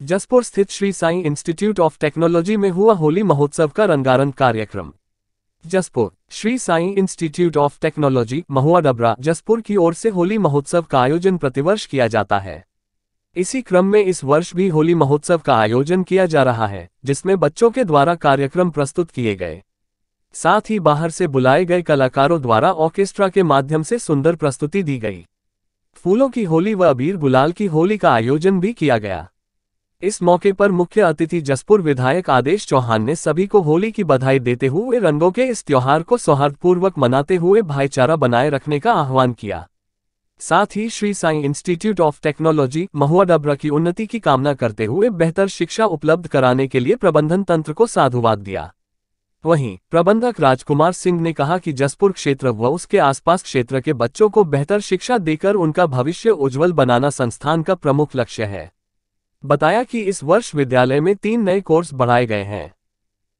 जसपुर स्थित Shri Sai institute of technology में हुआ होली महोत्सव का रंगारंग कार्यक्रम। Jashpur Shri Sai institute of technology Mahua Dabra Jashpur की ओर से होली महोत्सव का आयोजन प्रतिवर्ष किया जाता है। इसी क्रम में इस वर्ष भी होली महोत्सव का आयोजन किया जा रहा है, जिसमें बच्चों के द्वारा कार्यक्रम प्रस्तुत किए गए, साथ ही बाहर से बुलाए गए कलाकारों द्वारा ऑर्केस्ट्रा के माध्यम से सुंदर प्रस्तुति दी गई। फूलों की होली व अबीर गुलाल की होली का आयोजन भी किया गया। इस मौके पर मुख्य अतिथि जसपुर विधायक आदेश चौहान ने सभी को होली की बधाई देते हुए रंगों के इस त्योहार को सौहार्दपूर्वक मनाते हुए भाईचारा बनाए रखने का आह्वान किया। साथ ही Shri Sai institute of technology Mahua Dabra की उन्नति की कामना करते हुए बेहतर शिक्षा उपलब्ध कराने के लिए प्रबंधन तंत्र को साधुवाद दिया। वहीं प्रबंधक राजकुमार सिंह ने कहा कि जसपुर क्षेत्र व उसके आसपास क्षेत्र के बच्चों को बेहतर शिक्षा देकर उनका भविष्य उज्जवल बनाना संस्थान का प्रमुख लक्ष्य है। बताया कि इस वर्ष विद्यालय में 3 नए कोर्स बढ़ाए गए हैं,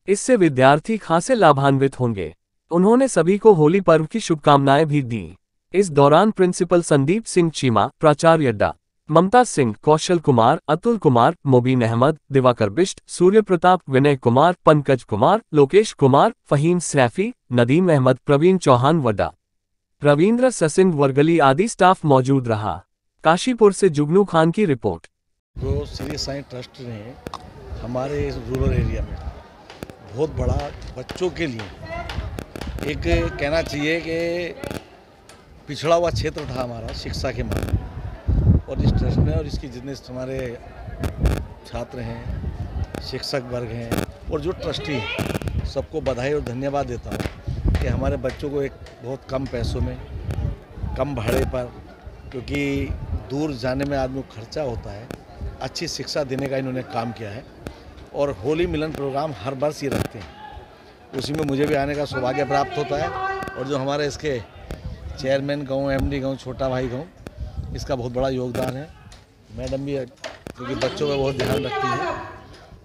इससे विद्यार्थी खासे लाभान्वित होंगे। उन्होंने सभी को होली पर्व की शुभकामनाएं भी दी। इस दौरान प्रिंसिपल संदीप सिंह चीमा, प्राचार्य डा. ममता सिंह, कौशल कुमार, अतुल कुमार, मोबीन अहमद, दिवाकर बिष्ट, सूर्य प्रताप, विनय कुमार, पंकज कुमार, लोकेश कुमार, फहीम सैफी, नदीम अहमद, प्रवीण चौहान व डा. रविंद्र ससिंग वर्गली आदि स्टाफ मौजूद रहा। काशीपुर से जुगनू खान की रिपोर्ट। जो श्री साईं ट्रस्ट ने हमारे इस रूरल एरिया में बहुत बड़ा बच्चों के लिए एक कहना चाहिए कि पिछड़ा हुआ क्षेत्र था हमारा शिक्षा के मामले में, और इस ट्रस्ट ने और इसकी जितने हमारे छात्र हैं, शिक्षक वर्ग हैं और जो ट्रस्टी हैं, सबको बधाई और धन्यवाद देता हूँ कि हमारे बच्चों को एक बहुत कम पैसों में, कम भाड़े पर, क्योंकि दूर जाने में आदमी को खर्चा होता है, अच्छी शिक्षा देने का इन्होंने काम किया है। और होली मिलन प्रोग्राम हर वर्ष ये रखते हैं, उसी में मुझे भी आने का सौभाग्य प्राप्त होता है। और जो हमारे इसके चेयरमैन कहूँ, एमडी कहूँ, छोटा भाई कहूँ, इसका बहुत बड़ा योगदान है। मैडम भी क्योंकि बच्चों का बहुत ध्यान रखती है,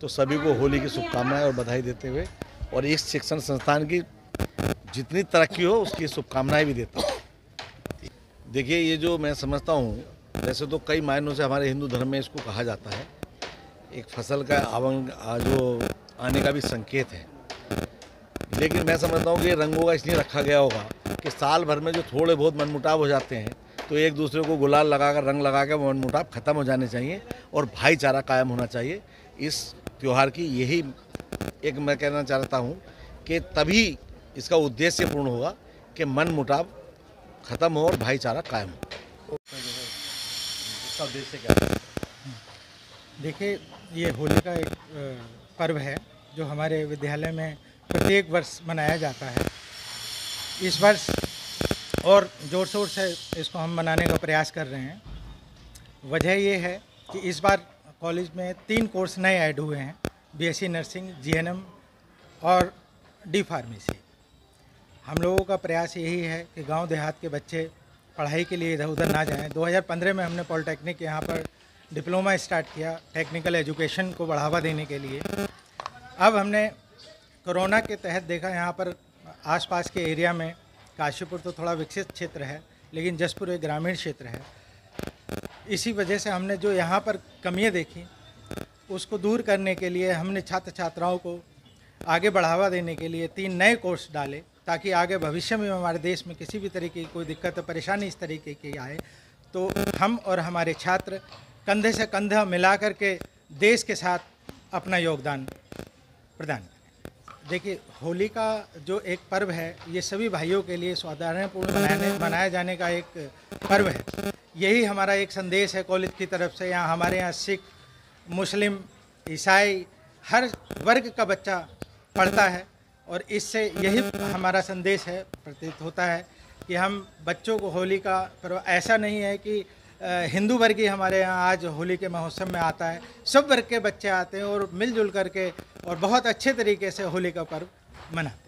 तो सभी को होली की शुभकामनाएं और बधाई देते हुए और इस शिक्षण संस्थान की जितनी तरक्की हो उसकी शुभकामनाएं भी देता हूँ। देखिए, ये जो मैं समझता हूँ, वैसे तो कई मायनों से हमारे हिंदू धर्म में इसको कहा जाता है, एक फसल का जो आने का भी संकेत है, लेकिन मैं समझता हूँ कि रंगों का इसलिए रखा गया होगा कि साल भर में जो थोड़े बहुत मनमुटाव हो जाते हैं, तो एक दूसरे को गुलाल लगाकर, रंग लगाकर मनमुटाव खत्म हो जाने चाहिए और भाईचारा कायम होना चाहिए। इस त्यौहार की यही एक मैं कहना चाहता हूँ कि तभी इसका उद्देश्य पूर्ण होगा कि मनमुटाव खत्म हो और भाईचारा कायम हो। इसका उद्देश्य क्या है? देखिए, ये होली का एक पर्व है जो हमारे विद्यालय में प्रत्येक वर्ष मनाया जाता है। इस वर्ष और ज़ोर शोर से इसको हम मनाने का प्रयास कर रहे हैं। वजह ये है कि इस बार कॉलेज में 3 कोर्स नए ऐड हुए हैं, बीएससी नर्सिंग, जीएनएम और डी फार्मेसी। हम लोगों का प्रयास यही है कि गांव देहात के बच्चे पढ़ाई के लिए इधर उधर ना जाएं। 2015 में हमने पॉलिटेक्निक यहाँ पर डिप्लोमा स्टार्ट किया टेक्निकल एजुकेशन को बढ़ावा देने के लिए। अब हमने कोरोना के तहत देखा यहाँ पर आसपास के एरिया में, काशीपुर तो थोड़ा विकसित क्षेत्र है लेकिन जसपुर एक ग्रामीण क्षेत्र है। इसी वजह से हमने जो यहाँ पर कमियाँ देखी उसको दूर करने के लिए हमने छात्र छात्राओं को आगे बढ़ावा देने के लिए 3 नए कोर्स डाले, ताकि आगे भविष्य में हमारे देश में किसी भी तरीके की कोई दिक्कत परेशानी इस तरीके की आए तो हम और हमारे छात्र कंधे से कंधा मिला कर के देश के साथ अपना योगदान प्रदान करें। देखिए, होली का जो एक पर्व है, ये सभी भाइयों के लिए सौहार्दपूर्ण मनाया जाने का एक पर्व है। यही हमारा एक संदेश है कॉलेज की तरफ से। यहाँ हमारे यहाँ सिख, मुस्लिम, ईसाई हर वर्ग का बच्चा पढ़ता है और इससे यही हमारा संदेश है, प्रतीत होता है कि हम बच्चों को होली का पर्व, ऐसा नहीं है कि हिंदू वर्ग ही हमारे यहाँ आज होली के महोत्सव में आता है, सब वर्ग के बच्चे आते हैं और मिलजुल करके और बहुत अच्छे तरीके से होली का पर्व मनाते हैं।